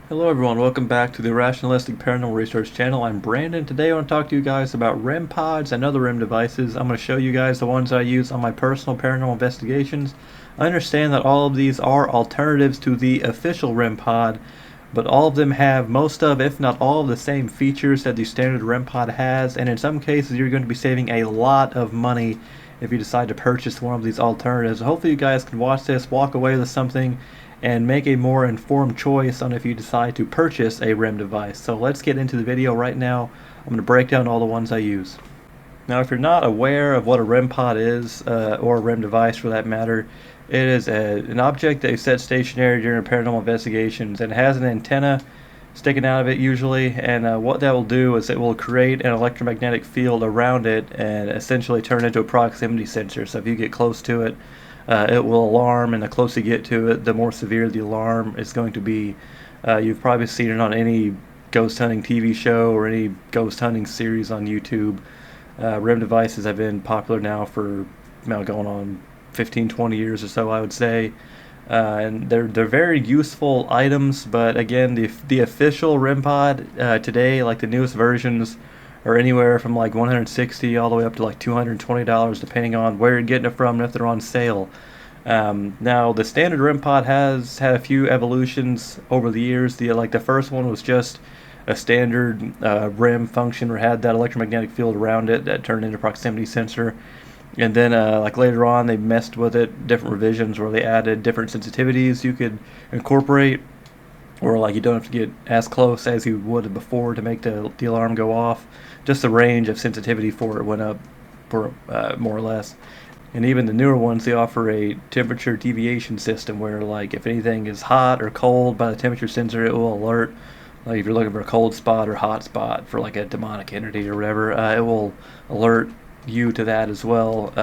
Hello everyone, welcome back to the Rationalistic Paranormal Research channel. I'm Brandon. Today I want to talk to you guys about REM pods and other REM devices. I'm going to show you guys the ones I use on my personal paranormal investigations. I understand that all of these are alternatives to the official REM pod, but all of them have most of, if not all of the same features that the standard REM pod has, and in some cases you're going to be saving a lot of money if you decide to purchase one of these alternatives. Hopefully you guys can watch this, walk away with something, and make a more informed choice on if you decide to purchase a REM device. So let's get into the video right now. I'm going to break down all the ones I use. Now, if you're not aware of what a REM pod is, or a REM device for that matter, it is an object that is set stationary during paranormal investigations and has an antenna sticking out of it usually, and what that will do is it will create an electromagnetic field around it and essentially turn into a proximity sensor. So if you get close to it, it will alarm, and the closer you get to it, the more severe the alarm is going to be. You've probably seen it on any ghost hunting TV show or any ghost hunting series on YouTube. REM devices have been popular now for going on 15-20 years or so, I would say. And they're very useful items, but again, the official REM pod today, like the newest versions, are anywhere from like $160 all the way up to like $220, depending on where you're getting it from and if they're on sale. Now, the standard REM pod has had a few evolutions over the years. The first one was just a standard REM function, or had that electromagnetic field around it that turned into a proximity sensor. And then, like later on, they messed with it, different revisions where they added different sensitivities you could incorporate, or like you don't have to get as close as you would before to make the alarm go off. Just the range of sensitivity for it went up, for more or less. And even the newer ones, they offer a temperature deviation system where, like, if anything is hot or cold by the temperature sensor, it will alert. Like if you're looking for a cold spot or hot spot for like a demonic entity or whatever, it will alert you to that as well,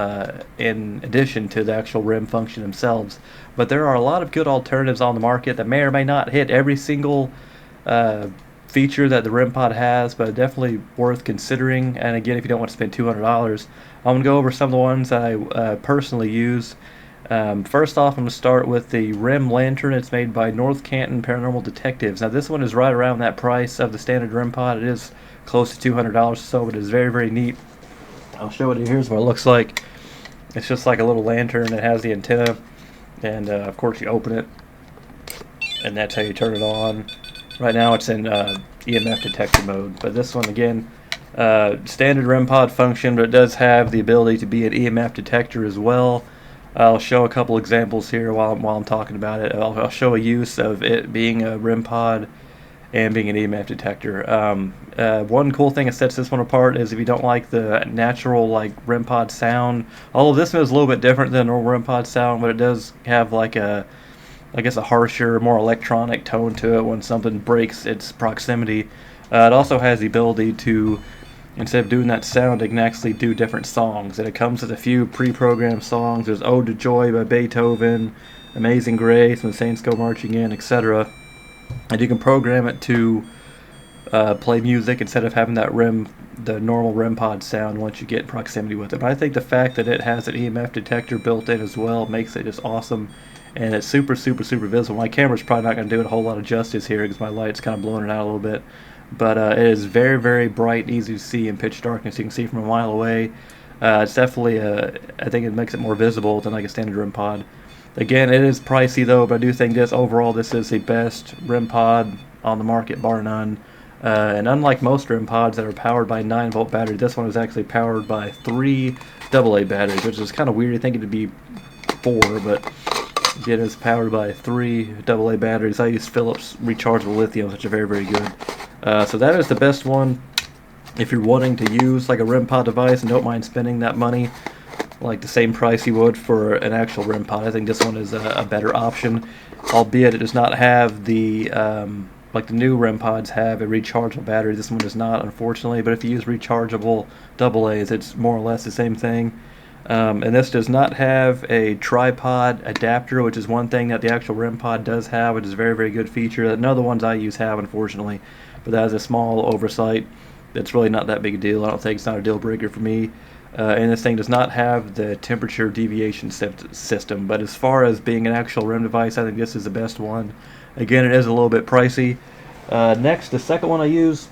in addition to the actual REM function themselves. But there are a lot of good alternatives on the market that may or may not hit every single feature that the REM pod has, but definitely worth considering. And again, if you don't want to spend $200, I'm going to go over some of the ones I personally use. First off, I'm going to start with the REM Lantern. It's made by North Canton Paranormal Detectives. Now, this one is right around that price of the standard REM pod. It is close to $200 or so, but it is very, very neat. I'll show it. Here's what it looks like. It's just like a little lantern. It has the antenna, and of course you open it, and that's how you turn it on. Right now it's in EMF detector mode, but this one, again, standard REM pod function, but it does have the ability to be an EMF detector as well. I'll show a couple examples here while I'm talking about it. I'll show a use of it being a REM pod and being an EMF detector. One cool thing that sets this one apart is if you don't like the natural like REM pod sound, although this one is a little bit different than normal REM pod sound, but it does have like a harsher, more electronic tone to it when something breaks its proximity. It also has the ability to, instead of doing that sound, it can actually do different songs. And it comes with a few pre-programmed songs. There's Ode to Joy by Beethoven, Amazing Grace, and the Saints Go Marching In, etc. And you can program it to play music instead of having that the normal REM pod sound once you get in proximity with it. But I think the fact that it has an EMF detector built in as well makes it just awesome. And it's super, super, super visible. My camera's probably not going to do it a whole lot of justice here because my light's kind of blowing it out a little bit. But it is very, very bright and easy to see in pitch darkness. You can see from a mile away. It's definitely, I think it makes it more visible than like a standard REM pod. Again, it is pricey though, but I do think overall this is the best REM pod on the market, bar none. And unlike most REM pods that are powered by 9-volt batteries, this one is actually powered by 3 AA batteries, which is kind of weird. I think it'd be 4, but it is powered by 3 AA batteries. I use Philips rechargeable lithium, which are very, very good. So that is the best one if you're wanting to use like a REM pod device and don't mind spending that money, like the same price you would for an actual REM pod. I think this one is a better option, albeit it does not have the like the new REM pods have a rechargeable battery. This one does not, unfortunately, but if you use rechargeable AA's, it's more or less the same thing. And this does not have a tripod adapter, which is one thing that the actual REM pod does have, which is a very, very good feature that none of the ones I use have, unfortunately. But that is a small oversight. It's really not that big a deal. I don't think it's not a deal breaker for me. And this thing does not have the temperature deviation system. But as far as being an actual REM device, I think this is the best one. Again, it is a little bit pricey. Next, the second one I use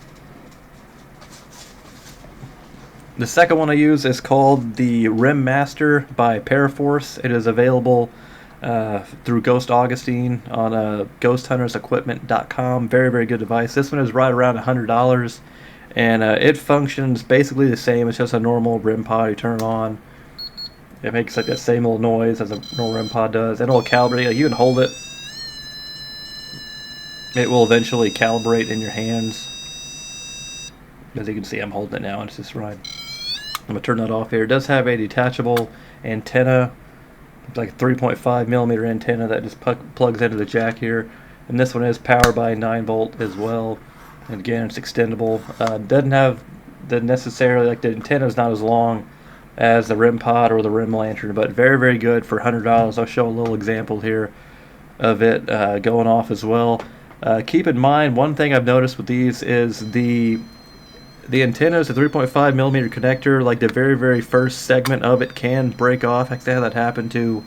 is called the REM Master by Para4ce. It is available through Ghost Augustine on ghosthuntersequipment.com. Very, very good device. This one is right around $100, and it functions basically the same. It's just a normal REM pod. You turn it on. It makes like that same old noise as a normal REM pod does. And it'll calibrate. Like, you can hold it. It will eventually calibrate in your hands. As you can see, I'm holding it now. It's just right. I'm going to turn that off here. It does have a detachable antenna. It's like a 3.5 millimeter antenna that just plugs into the jack here. And this one is powered by 9-volt as well. And again, it's extendable. Doesn't have the necessarily, like the antenna is not as long as the REM Pod or the REM Lantern, but very, very good for $100. I'll show a little example here of it going off as well. Keep in mind, one thing I've noticed with these is the antenna is a 3.5 millimeter connector. Like the very, very first segment of it can break off. I had that happen to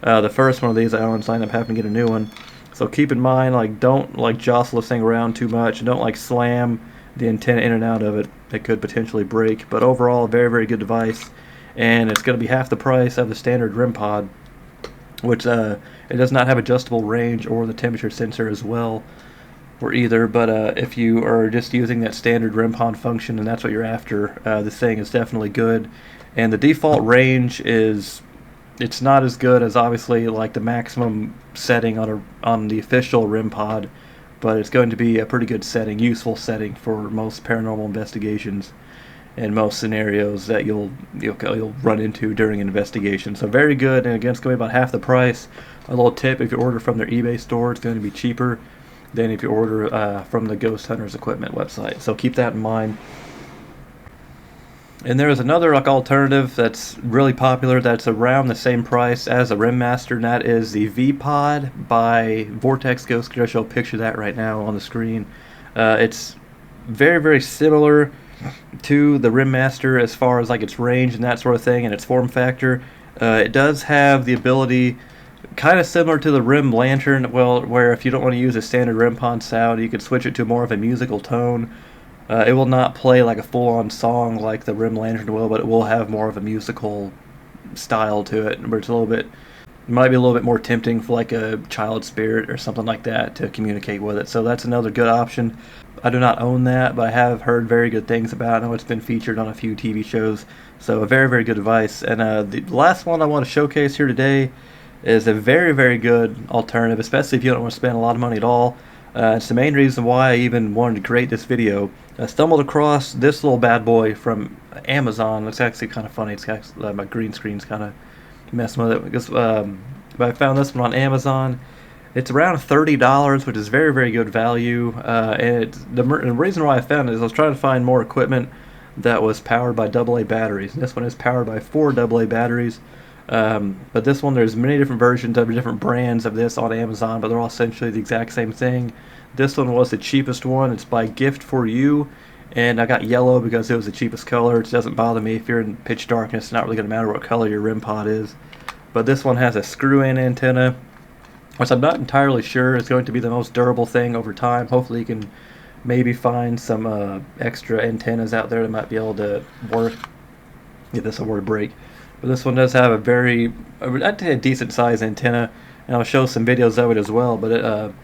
the first one of these. I always end up having to get a new one. So keep in mind, like, don't like jostle this thing around too much, and don't like slam the antenna in and out of it. It could potentially break. But overall, a very, very good device, and it's going to be half the price of the standard REM Pod, which it does not have adjustable range or the temperature sensor as well for either. But if you are just using that standard REM Pod function and that's what you're after, this thing is definitely good. And the default range is, it's not as good as obviously like the maximum setting on the official REM Pod, but it's going to be a pretty good setting, useful setting for most paranormal investigations and most scenarios that you'll run into during an investigation. So very good, and again, it's going to be about half the price. A little tip: if you order from their eBay store, it's going to be cheaper than if you order from the Ghost Hunters Equipment website. So keep that in mind. And there is another like alternative that's really popular that's around the same price as the REM Master, and that is the V-Pod by Vortex Ghost. I'll show a picture of that right now on the screen. It's very, very similar to the REM Master as far as like its range and that sort of thing, and its form factor. It does have the ability, kind of similar to the REM Lantern, well, where if you don't want to use a standard REM Pod sound, you could switch it to more of a musical tone. It will not play like a full-on song like the REM Lantern will, but it will have more of a musical style to it, where it's a little bit, might be a little bit more tempting for like a child spirit or something like that to communicate with it. So that's another good option. I do not own that, but I have heard very good things about it. I know it's been featured on a few TV shows, so a very, very good device. And the last one I want to showcase here today is a very, very good alternative, especially if you don't want to spend a lot of money at all. It's the main reason why I even wanted to create this video. I stumbled across this little bad boy from Amazon. It's actually kind of funny. It's actually, my green screen's kind of messing with it, because but I found this one on Amazon. It's around $30, which is very, very good value. And the reason why I found it is I was trying to find more equipment that was powered by AA batteries. And this one is powered by 4 AA batteries. But this one, there's many different versions of different brands of this on Amazon, but they're all essentially the exact same thing. This one was the cheapest one. It's by Gift4U, and I got yellow because it was the cheapest color. It doesn't bother me if you're in pitch darkness. It's not really going to matter what color your REM Pod is. But this one has a screw-in antenna, which I'm not entirely sure is going to be the most durable thing over time. Hopefully you can maybe find some extra antennas out there that might be able to work. Get this will break. But this one does have a very, I'd say a decent size antenna, and I'll show some videos of it as well. But it,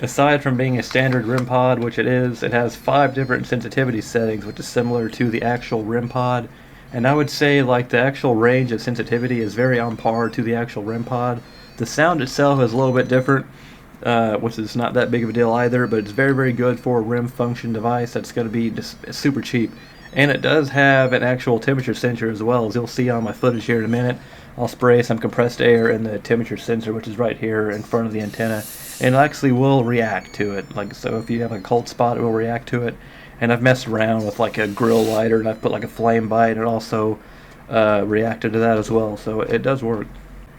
aside from being a standard REM Pod, which it is, it has 5 different sensitivity settings, which is similar to the actual REM Pod. And I would say like the actual range of sensitivity is very on par to the actual REM Pod. The sound itself is a little bit different, which is not that big of a deal either, but it's very, very good for a REM function device that's going to be just super cheap. And it does have an actual temperature sensor as well, as you'll see on my footage here in a minute. I'll spray some compressed air in the temperature sensor, which is right here in front of the antenna, and it actually will react to it. Like, so if you have a cold spot, it will react to it. And I've messed around with like a grill lighter, and I've put like a flame bite, and it also reacted to that as well. So it does work.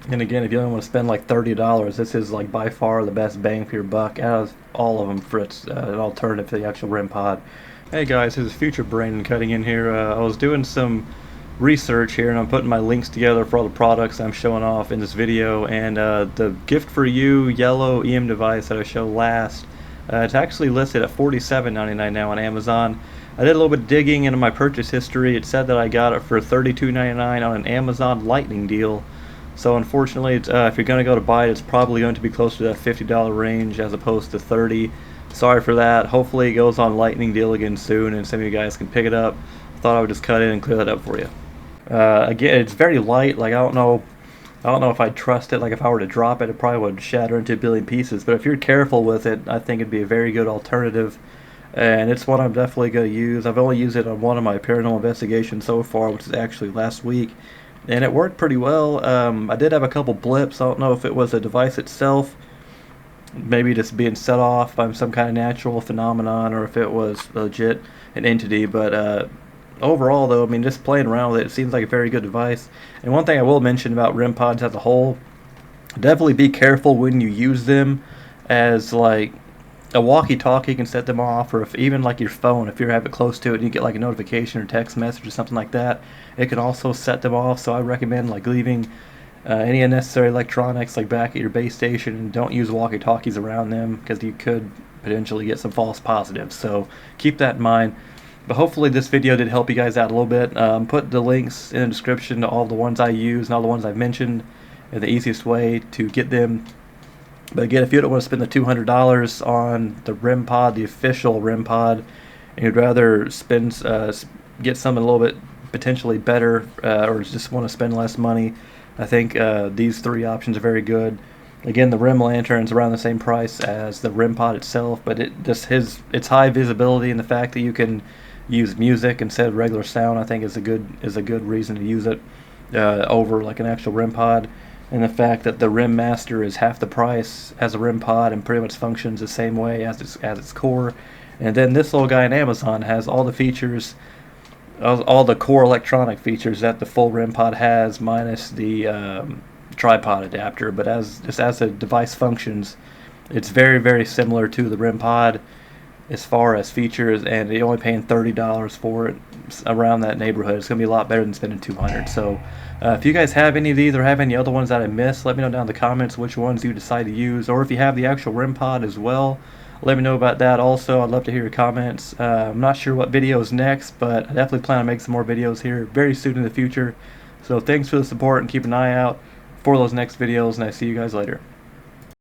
And again, if you only want to spend like $30, this is like by far the best bang for your buck out of all of them for its an alternative to the actual REM Pod. Hey guys, this is Future Brandon cutting in here. I was doing some research here, and I'm putting my links together for all the products I'm showing off in this video. And the Gift4U yellow EM device that I showed last, It's actually listed at $47.99 now on Amazon. I did a little bit of digging into my purchase history. It said that I got it for $32.99 on an Amazon Lightning deal. So unfortunately, if you're going to go to buy it, it's probably going to be closer to that $50 range as opposed to $30. Sorry for that. Hopefully it goes on Lightning deal again soon and some of you guys can pick it up. Thought I would just cut in and clear that up for you. Again, it's very light. Like I don't know if I'd trust it. Like if I were to drop it, it probably would shatter into a billion pieces. But if you're careful with it, I think it'd be a very good alternative. And it's one I'm definitely going to use. I've only used it on one of my paranormal investigations so far, which is actually last week. And it worked pretty well. I did have a couple blips. I don't know if it was the device itself, maybe just being set off by some kind of natural phenomenon, or if it was legit an entity. But overall, though, I mean, just playing around with it, it seems like a very good device. And one thing I will mention about REM pods as a whole, definitely be careful when you use them as like a walkie-talkie can set them off, or if even like your phone, if you have it close to it and you get like a notification or text message or something like that, it can also set them off. So I recommend like leaving any unnecessary electronics like back at your base station, and don't use walkie-talkies around them because you could potentially get some false positives. So keep that in mind. But hopefully this video did help you guys out a little bit. Put the links in the description to all the ones I use and all the ones I've mentioned, and the easiest way to get them. But again, if you don't want to spend the $200 on the REM pod, the official REM pod, and you'd rather spend get something a little bit potentially better, or just want to spend less money, I think these three options are very good. Again, the REM Lantern is around the same price as the REM pod itself, but its high visibility and the fact that you can use music instead of regular sound, I think is a good reason to use it over like an actual REM pod. And the fact that the REM Master is half the price as a REM pod and pretty much functions the same way as its core. And then this little guy in Amazon has all the features, all the core electronic features that the full REM pod has, minus the tripod adapter. But as the device functions, it's very, very similar to the REM pod as far as features, and you're only paying $30 for it, around that neighborhood. It's going to be a lot better than spending $200. So if you guys have any of these or have any other ones that I missed, let me know down in the comments which ones you decide to use, or if you have the actual REM pod as well, let me know about that also. I'd love to hear your comments. I'm not sure what video is next, but I definitely plan on making some more videos here very soon in the future. So thanks for the support, and keep an eye out for those next videos, and I see you guys later.